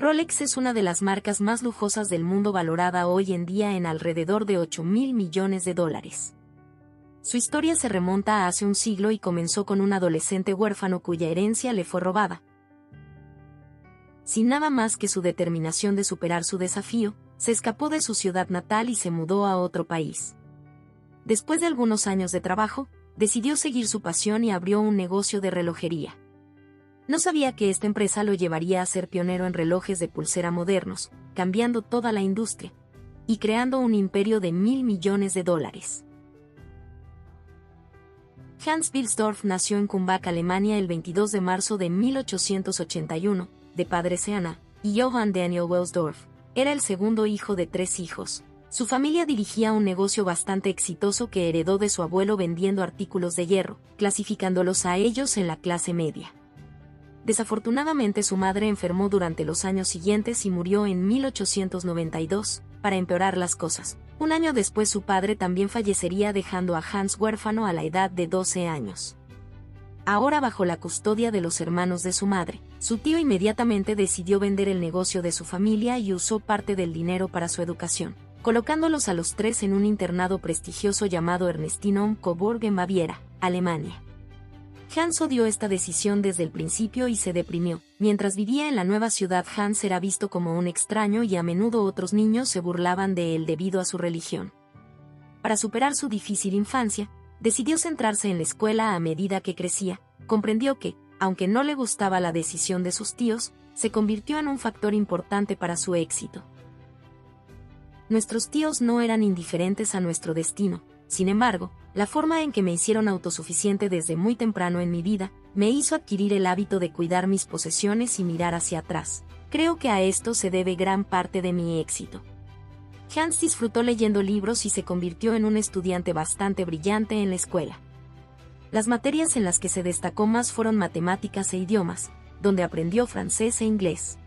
Rolex es una de las marcas más lujosas del mundo, valorada hoy en día en alrededor de $8.000 millones. Su historia se remonta a hace un siglo y comenzó con un adolescente huérfano cuya herencia le fue robada. Sin nada más que su determinación de superar su desafío, se escapó de su ciudad natal y se mudó a otro país. Después de algunos años de trabajo, decidió seguir su pasión y abrió un negocio de relojería. No sabía que esta empresa lo llevaría a ser pionero en relojes de pulsera modernos, cambiando toda la industria y creando un imperio de $1.000 millones. Hans Wilsdorf nació en Kumbach, Alemania, el 22 de marzo de 1881, de padres Anna y Johann Daniel Wilsdorf. Era el segundo hijo de 3 hijos. Su familia dirigía un negocio bastante exitoso que heredó de su abuelo, vendiendo artículos de hierro, clasificándolos a ellos en la clase media. Desafortunadamente, su madre enfermó durante los años siguientes y murió en 1892, para empeorar las cosas. Un año después su padre también fallecería, dejando a Hans huérfano a la edad de 12 años. Ahora bajo la custodia de los hermanos de su madre, su tío inmediatamente decidió vender el negocio de su familia y usó parte del dinero para su educación, colocándolos a los 3 en un internado prestigioso llamado Ernestinum Coburg en Baviera, Alemania. Hans odió esta decisión desde el principio y se deprimió. Mientras vivía en la nueva ciudad, Hans era visto como un extraño y a menudo otros niños se burlaban de él debido a su religión. Para superar su difícil infancia, decidió centrarse en la escuela. A medida que crecía, comprendió que, aunque no le gustaba la decisión de sus tíos, se convirtió en un factor importante para su éxito. Nuestros tíos no eran indiferentes a nuestro destino. Sin embargo, la forma en que me hicieron autosuficiente desde muy temprano en mi vida, me hizo adquirir el hábito de cuidar mis posesiones y mirar hacia atrás. Creo que a esto se debe gran parte de mi éxito. Hans disfrutó leyendo libros y se convirtió en un estudiante bastante brillante en la escuela. Las materias en las que se destacó más fueron matemáticas e idiomas, donde aprendió francés e inglés.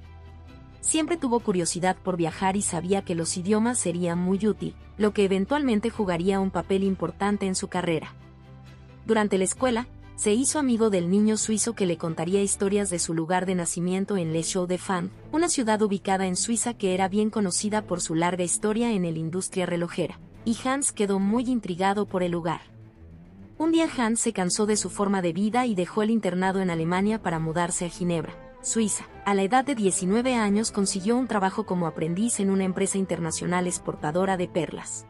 Siempre tuvo curiosidad por viajar y sabía que los idiomas serían muy útil, lo que eventualmente jugaría un papel importante en su carrera. Durante la escuela, se hizo amigo del niño suizo que le contaría historias de su lugar de nacimiento en Les Chaux-de-Fonds, una ciudad ubicada en Suiza que era bien conocida por su larga historia en la industria relojera, y Hans quedó muy intrigado por el lugar. Un día Hans se cansó de su forma de vida y dejó el internado en Alemania para mudarse a Ginebra, Suiza. A la edad de 19 años consiguió un trabajo como aprendiz en una empresa internacional exportadora de perlas.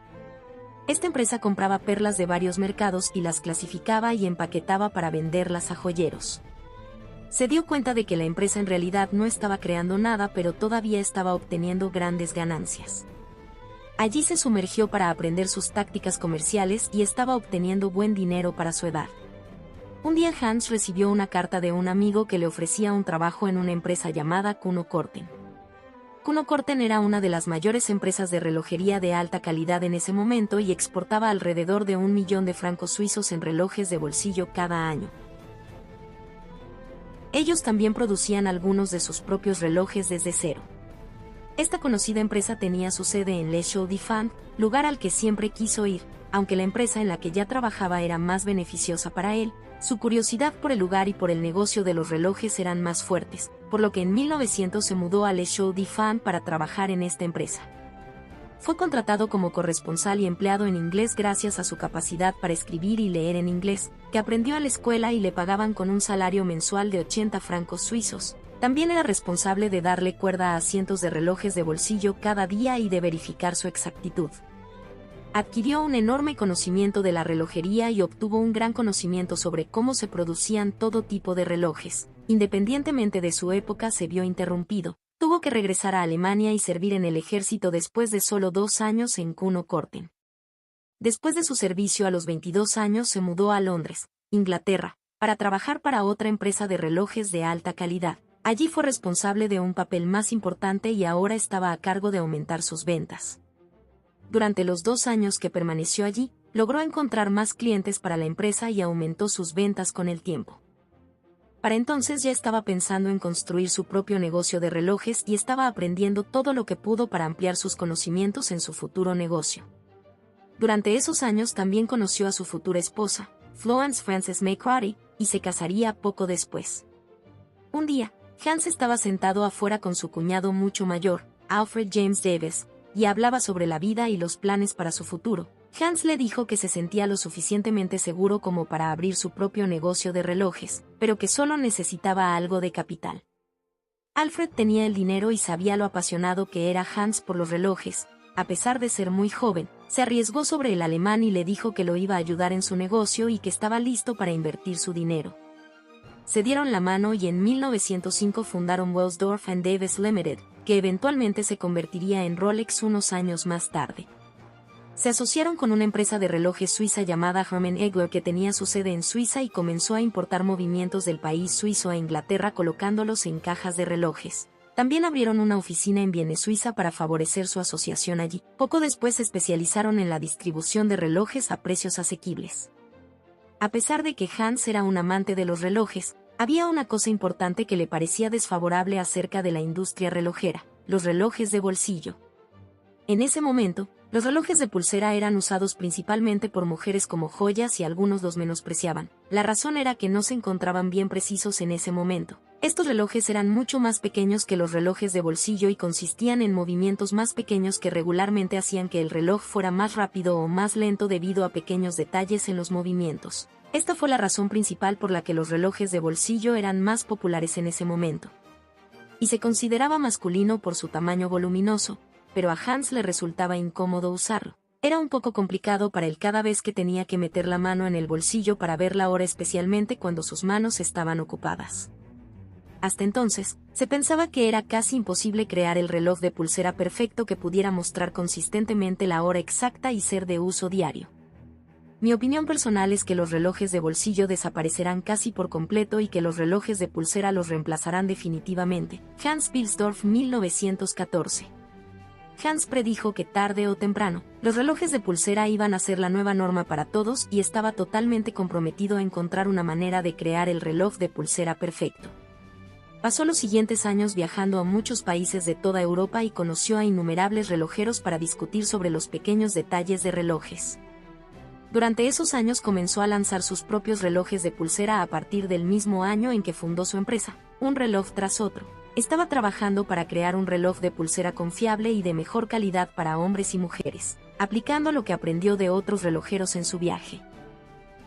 Esta empresa compraba perlas de varios mercados y las clasificaba y empaquetaba para venderlas a joyeros. Se dio cuenta de que la empresa en realidad no estaba creando nada, pero todavía estaba obteniendo grandes ganancias. Allí se sumergió para aprender sus tácticas comerciales y estaba obteniendo buen dinero para su edad. Un día Hans recibió una carta de un amigo que le ofrecía un trabajo en una empresa llamada Kuno Corten. Kuno Corten era una de las mayores empresas de relojería de alta calidad en ese momento y exportaba alrededor de 1 millón de francos suizos en relojes de bolsillo cada año. Ellos también producían algunos de sus propios relojes desde cero. Esta conocida empresa tenía su sede en Les Chaux-de-Fonds, lugar al que siempre quiso ir. Aunque la empresa en la que ya trabajaba era más beneficiosa para él, su curiosidad por el lugar y por el negocio de los relojes eran más fuertes, por lo que en 1900 se mudó a Les Chaux-de-Fonds para trabajar en esta empresa. Fue contratado como corresponsal y empleado en inglés gracias a su capacidad para escribir y leer en inglés, que aprendió a la escuela, y le pagaban con un salario mensual de 80 francos suizos. También era responsable de darle cuerda a cientos de relojes de bolsillo cada día y de verificar su exactitud. Adquirió un enorme conocimiento de la relojería y obtuvo un gran conocimiento sobre cómo se producían todo tipo de relojes. Independientemente de su época, se vio interrumpido. Tuvo que regresar a Alemania y servir en el ejército después de solo 2 años en Kuno Corten. Después de su servicio a los 22 años se mudó a Londres, Inglaterra, para trabajar para otra empresa de relojes de alta calidad. Allí fue responsable de un papel más importante y ahora estaba a cargo de aumentar sus ventas. Durante los 2 años que permaneció allí, logró encontrar más clientes para la empresa y aumentó sus ventas con el tiempo. Para entonces ya estaba pensando en construir su propio negocio de relojes y estaba aprendiendo todo lo que pudo para ampliar sus conocimientos en su futuro negocio. Durante esos años también conoció a su futura esposa, Florence Frances McCarthy, y se casaría poco después. Un día, Hans estaba sentado afuera con su cuñado mucho mayor, Alfred James Davis, y hablaba sobre la vida y los planes para su futuro. Hans le dijo que se sentía lo suficientemente seguro como para abrir su propio negocio de relojes, pero que solo necesitaba algo de capital. Alfred tenía el dinero y sabía lo apasionado que era Hans por los relojes. A pesar de ser muy joven, se arriesgó sobre el alemán y le dijo que lo iba a ayudar en su negocio y que estaba listo para invertir su dinero. Se dieron la mano y en 1905 fundaron Welsdorf and Davis Limited, que eventualmente se convertiría en Rolex unos años más tarde. Se asociaron con una empresa de relojes suiza llamada Hermann Egler que tenía su sede en Suiza y comenzó a importar movimientos del país suizo a Inglaterra colocándolos en cajas de relojes. También abrieron una oficina en Viena, Suiza para favorecer su asociación allí. Poco después se especializaron en la distribución de relojes a precios asequibles. A pesar de que Hans era un amante de los relojes, había una cosa importante que le parecía desfavorable acerca de la industria relojera: los relojes de bolsillo. En ese momento, los relojes de pulsera eran usados principalmente por mujeres como joyas y algunos los menospreciaban. La razón era que no se encontraban bien precisos en ese momento. Estos relojes eran mucho más pequeños que los relojes de bolsillo y consistían en movimientos más pequeños que regularmente hacían que el reloj fuera más rápido o más lento debido a pequeños detalles en los movimientos. Esta fue la razón principal por la que los relojes de bolsillo eran más populares en ese momento. Y se consideraba masculino por su tamaño voluminoso, pero a Hans le resultaba incómodo usarlo. Era un poco complicado para él cada vez que tenía que meter la mano en el bolsillo para ver la hora, especialmente cuando sus manos estaban ocupadas. Hasta entonces, se pensaba que era casi imposible crear el reloj de pulsera perfecto que pudiera mostrar consistentemente la hora exacta y ser de uso diario. Mi opinión personal es que los relojes de bolsillo desaparecerán casi por completo y que los relojes de pulsera los reemplazarán definitivamente. Hans Wilsdorf, 1914. Hans predijo que tarde o temprano, los relojes de pulsera iban a ser la nueva norma para todos y estaba totalmente comprometido a encontrar una manera de crear el reloj de pulsera perfecto. Pasó los siguientes años viajando a muchos países de toda Europa y conoció a innumerables relojeros para discutir sobre los pequeños detalles de relojes. Durante esos años comenzó a lanzar sus propios relojes de pulsera a partir del mismo año en que fundó su empresa, un reloj tras otro. Estaba trabajando para crear un reloj de pulsera confiable y de mejor calidad para hombres y mujeres, aplicando lo que aprendió de otros relojeros en su viaje.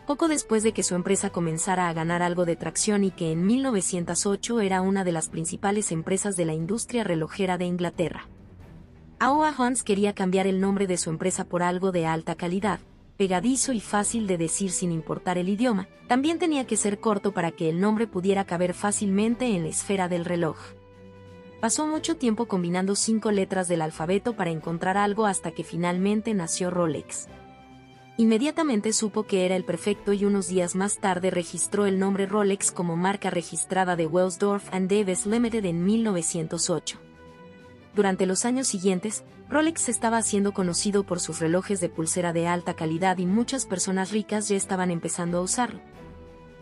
Poco después de que su empresa comenzara a ganar algo de tracción y que en 1908 era una de las principales empresas de la industria relojera de Inglaterra, ahora Hans quería cambiar el nombre de su empresa por algo de alta calidad, pegadizo y fácil de decir sin importar el idioma. También tenía que ser corto para que el nombre pudiera caber fácilmente en la esfera del reloj. Pasó mucho tiempo combinando 5 letras del alfabeto para encontrar algo hasta que finalmente nació Rolex. Inmediatamente supo que era el perfecto y unos días más tarde registró el nombre Rolex como marca registrada de Welsdorf and Davis Limited en 1908. Durante los años siguientes, Rolex estaba haciendo conocido por sus relojes de pulsera de alta calidad y muchas personas ricas ya estaban empezando a usarlo.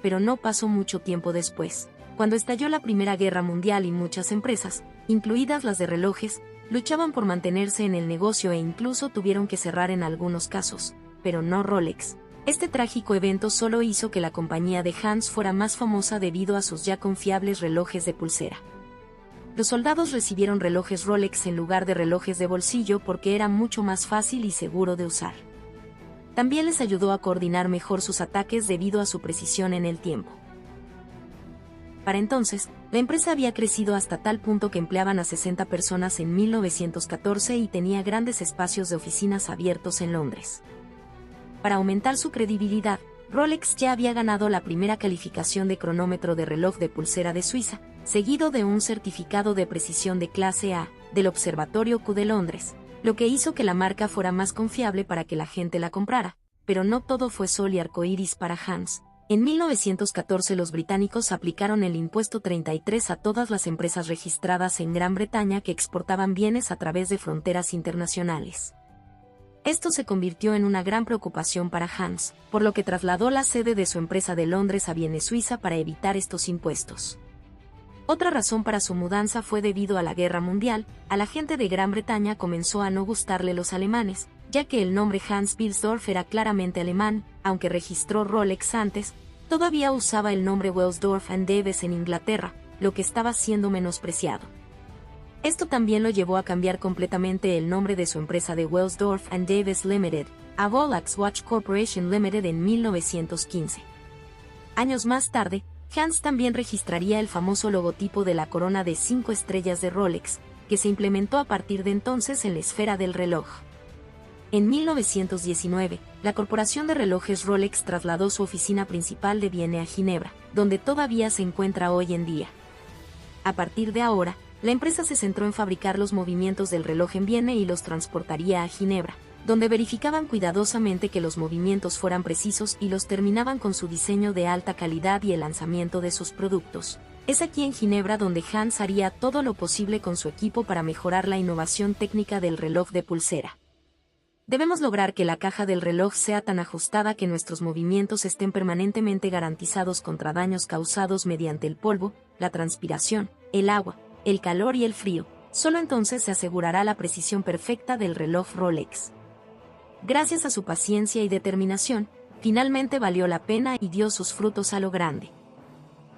Pero no pasó mucho tiempo después, cuando estalló la Primera Guerra Mundial y muchas empresas, incluidas las de relojes, luchaban por mantenerse en el negocio e incluso tuvieron que cerrar en algunos casos, pero no Rolex. Este trágico evento solo hizo que la compañía de Hans fuera más famosa debido a sus ya confiables relojes de pulsera. Los soldados recibieron relojes Rolex en lugar de relojes de bolsillo porque era mucho más fácil y seguro de usar. También les ayudó a coordinar mejor sus ataques debido a su precisión en el tiempo. Para entonces, la empresa había crecido hasta tal punto que empleaban a 60 personas en 1914 y tenía grandes espacios de oficinas abiertos en Londres. Para aumentar su credibilidad, Rolex ya había ganado la primera calificación de cronómetro de reloj de pulsera de Suiza, seguido de un certificado de precisión de clase A, del Observatorio Q de Londres, lo que hizo que la marca fuera más confiable para que la gente la comprara. Pero no todo fue sol y arcoíris para Hans. En 1914 los británicos aplicaron el impuesto 33 a todas las empresas registradas en Gran Bretaña que exportaban bienes a través de fronteras internacionales. Esto se convirtió en una gran preocupación para Hans, por lo que trasladó la sede de su empresa de Londres a Viena, Suiza para evitar estos impuestos. Otra razón para su mudanza fue debido a la Guerra Mundial. A la gente de Gran Bretaña comenzó a no gustarle los alemanes, ya que el nombre Hans Wilsdorf era claramente alemán. Aunque registró Rolex antes, todavía usaba el nombre Welsdorf and Davis en Inglaterra, lo que estaba siendo menospreciado. Esto también lo llevó a cambiar completamente el nombre de su empresa de Welsdorf and Davis Limited, a Rolex Watch Corporation Limited en 1915. Años más tarde, Hans también registraría el famoso logotipo de la corona de 5 estrellas de Rolex, que se implementó a partir de entonces en la esfera del reloj. En 1919, la corporación de relojes Rolex trasladó su oficina principal de Viena a Ginebra, donde todavía se encuentra hoy en día. A partir de ahora, la empresa se centró en fabricar los movimientos del reloj en Viena y los transportaría a Ginebra, donde verificaban cuidadosamente que los movimientos fueran precisos y los terminaban con su diseño de alta calidad y el lanzamiento de sus productos. Es aquí en Ginebra donde Hans haría todo lo posible con su equipo para mejorar la innovación técnica del reloj de pulsera. Debemos lograr que la caja del reloj sea tan ajustada que nuestros movimientos estén permanentemente garantizados contra daños causados mediante el polvo, la transpiración, el agua, el calor y el frío. Solo entonces se asegurará la precisión perfecta del reloj Rolex. Gracias a su paciencia y determinación, finalmente valió la pena y dio sus frutos a lo grande.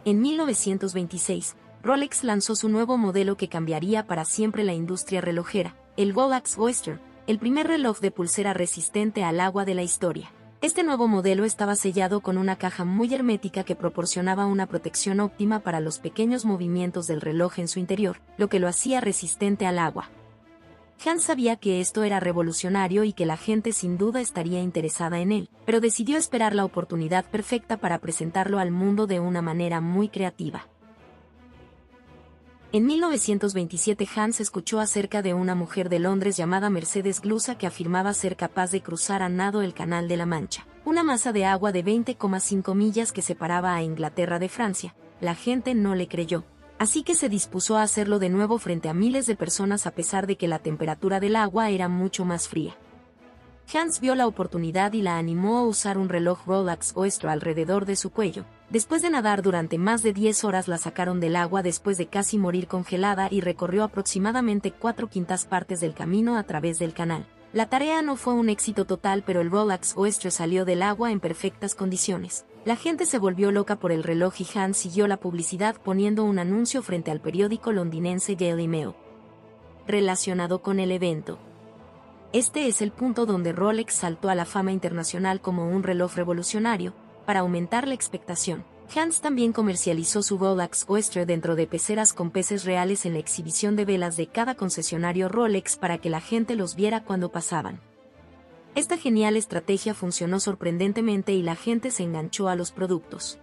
En 1926, Rolex lanzó su nuevo modelo que cambiaría para siempre la industria relojera, el Rolex Oyster, el primer reloj de pulsera resistente al agua de la historia. Este nuevo modelo estaba sellado con una caja muy hermética que proporcionaba una protección óptima para los pequeños movimientos del reloj en su interior, lo que lo hacía resistente al agua. Hans sabía que esto era revolucionario y que la gente sin duda estaría interesada en él, pero decidió esperar la oportunidad perfecta para presentarlo al mundo de una manera muy creativa. En 1927 Hans escuchó acerca de una mujer de Londres llamada Mercedes Glusa que afirmaba ser capaz de cruzar a nado el Canal de la Mancha, una masa de agua de 20,5 millas que separaba a Inglaterra de Francia. La gente no le creyó, así que se dispuso a hacerlo de nuevo frente a miles de personas a pesar de que la temperatura del agua era mucho más fría. Hans vio la oportunidad y la animó a usar un reloj Rolex Oyster alrededor de su cuello. Después de nadar durante más de 10 horas la sacaron del agua después de casi morir congelada y recorrió aproximadamente 4/5 partes del camino a través del canal. La tarea no fue un éxito total, pero el Rolex Oyster salió del agua en perfectas condiciones. La gente se volvió loca por el reloj y Hans siguió la publicidad poniendo un anuncio frente al periódico londinense Daily Mail relacionado con el evento. Este es el punto donde Rolex saltó a la fama internacional como un reloj revolucionario. Para aumentar la expectación, Hans también comercializó su Rolex Oyster dentro de peceras con peces reales en la exhibición de velas de cada concesionario Rolex para que la gente los viera cuando pasaban. Esta genial estrategia funcionó sorprendentemente y la gente se enganchó a los productos.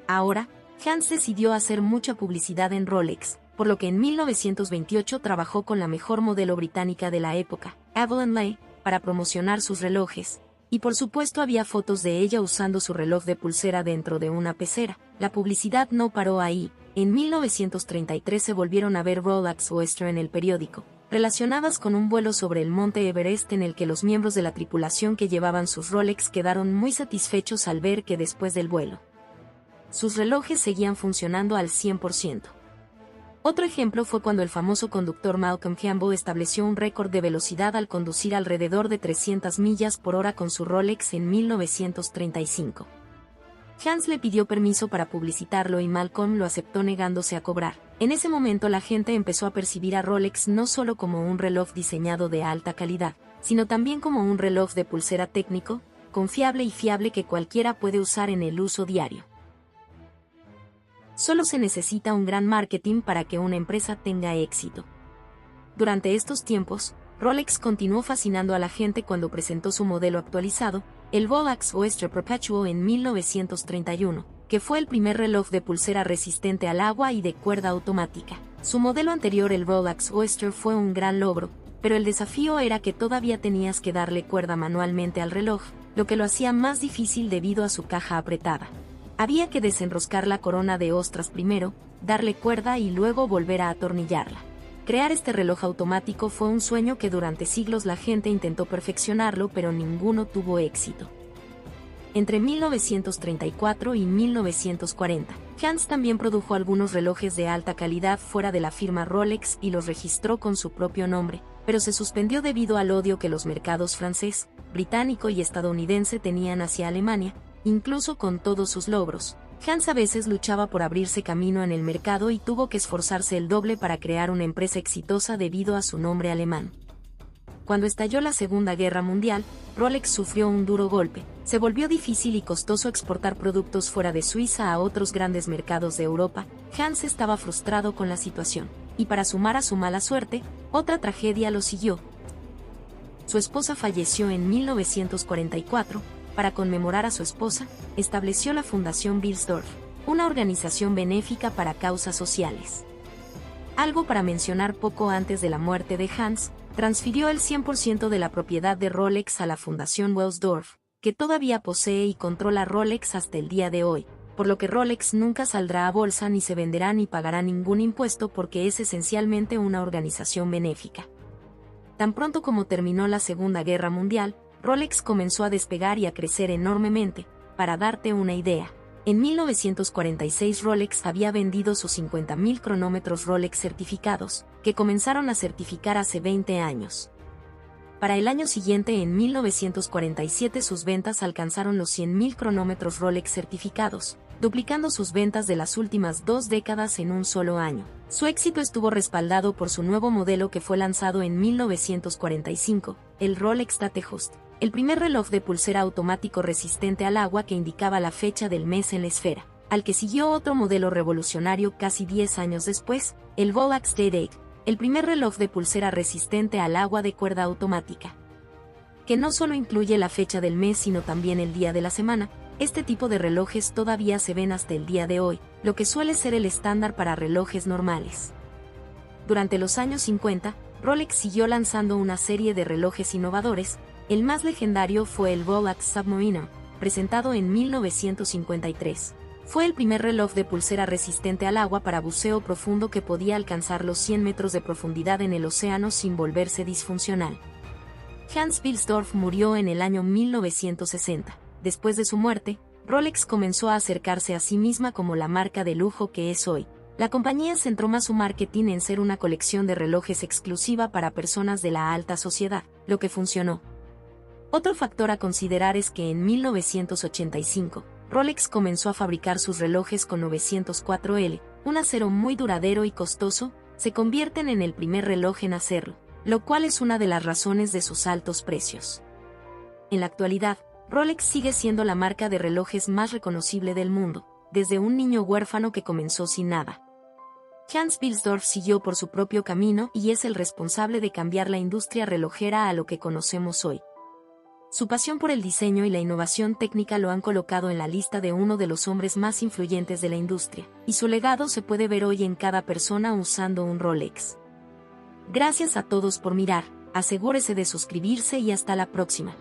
Ahora, Hans decidió hacer mucha publicidad en Rolex, por lo que en 1928 trabajó con la mejor modelo británica de la época, Evelyn Leigh, para promocionar sus relojes. Y por supuesto había fotos de ella usando su reloj de pulsera dentro de una pecera. La publicidad no paró ahí. En 1933 se volvieron a ver Rolex Oyster en el periódico, relacionadas con un vuelo sobre el monte Everest en el que los miembros de la tripulación que llevaban sus Rolex quedaron muy satisfechos al ver que después del vuelo, sus relojes seguían funcionando al 100%. Otro ejemplo fue cuando el famoso conductor Malcolm Campbell estableció un récord de velocidad al conducir alrededor de 300 millas por hora con su Rolex en 1935. Hans le pidió permiso para publicitarlo y Malcolm lo aceptó negándose a cobrar. En ese momento la gente empezó a percibir a Rolex no solo como un reloj diseñado de alta calidad, sino también como un reloj de pulsera técnico, confiable y fiable que cualquiera puede usar en el uso diario. Solo se necesita un gran marketing para que una empresa tenga éxito. Durante estos tiempos, Rolex continuó fascinando a la gente cuando presentó su modelo actualizado, el Rolex Oyster Perpetual en 1931, que fue el primer reloj de pulsera resistente al agua y de cuerda automática. Su modelo anterior, el Rolex Oyster, fue un gran logro, pero el desafío era que todavía tenías que darle cuerda manualmente al reloj, lo que lo hacía más difícil debido a su caja apretada. Había que desenroscar la corona de ostras primero, darle cuerda y luego volver a atornillarla. Crear este reloj automático fue un sueño que durante siglos la gente intentó perfeccionarlo, pero ninguno tuvo éxito. Entre 1934 y 1940, Hans también produjo algunos relojes de alta calidad fuera de la firma Rolex y los registró con su propio nombre, pero se suspendió debido al odio que los mercados francés, británico y estadounidense tenían hacia Alemania. Incluso con todos sus logros, Hans a veces luchaba por abrirse camino en el mercado y tuvo que esforzarse el doble para crear una empresa exitosa debido a su nombre alemán. Cuando estalló la Segunda Guerra Mundial, Rolex sufrió un duro golpe. Se volvió difícil y costoso exportar productos fuera de Suiza a otros grandes mercados de Europa. Hans estaba frustrado con la situación, y para sumar a su mala suerte, otra tragedia lo siguió. Su esposa falleció en 1944. Para conmemorar a su esposa, estableció la Fundación Wilsdorf, una organización benéfica para causas sociales. Algo para mencionar: poco antes de la muerte de Hans, transfirió el 100% de la propiedad de Rolex a la Fundación Wilsdorf, que todavía posee y controla Rolex hasta el día de hoy, por lo que Rolex nunca saldrá a bolsa ni se venderá ni pagará ningún impuesto porque es esencialmente una organización benéfica. Tan pronto como terminó la Segunda Guerra Mundial, Rolex comenzó a despegar y a crecer enormemente. Para darte una idea, en 1946 Rolex había vendido sus 50.000 cronómetros Rolex certificados, que comenzaron a certificar hace 20 años. Para el año siguiente, en 1947, sus ventas alcanzaron los 100.000 cronómetros Rolex certificados, duplicando sus ventas de las últimas 2 décadas en un solo año. Su éxito estuvo respaldado por su nuevo modelo que fue lanzado en 1945, el Rolex Datejust, el primer reloj de pulsera automático resistente al agua que indicaba la fecha del mes en la esfera, al que siguió otro modelo revolucionario casi 10 años después, el Rolex Day-Date, el primer reloj de pulsera resistente al agua de cuerda automática, que no solo incluye la fecha del mes sino también el día de la semana. Este tipo de relojes todavía se ven hasta el día de hoy, lo que suele ser el estándar para relojes normales. Durante los años 50, Rolex siguió lanzando una serie de relojes innovadores. El más legendario fue el Rolex Submariner, presentado en 1953. Fue el primer reloj de pulsera resistente al agua para buceo profundo que podía alcanzar los 100 metros de profundidad en el océano sin volverse disfuncional. Hans Wilsdorf murió en el año 1960. Después de su muerte, Rolex comenzó a acercarse a sí misma como la marca de lujo que es hoy. La compañía centró más su marketing en ser una colección de relojes exclusiva para personas de la alta sociedad, lo que funcionó. Otro factor a considerar es que en 1985, Rolex comenzó a fabricar sus relojes con 904L, un acero muy duradero y costoso. Se convierten en el primer reloj en hacerlo, lo cual es una de las razones de sus altos precios. En la actualidad, Rolex sigue siendo la marca de relojes más reconocible del mundo, desde un niño huérfano que comenzó sin nada. Hans Wilsdorf siguió por su propio camino y es el responsable de cambiar la industria relojera a lo que conocemos hoy. Su pasión por el diseño y la innovación técnica lo han colocado en la lista de uno de los hombres más influyentes de la industria, y su legado se puede ver hoy en cada persona usando un Rolex. Gracias a todos por mirar, asegúrese de suscribirse y hasta la próxima.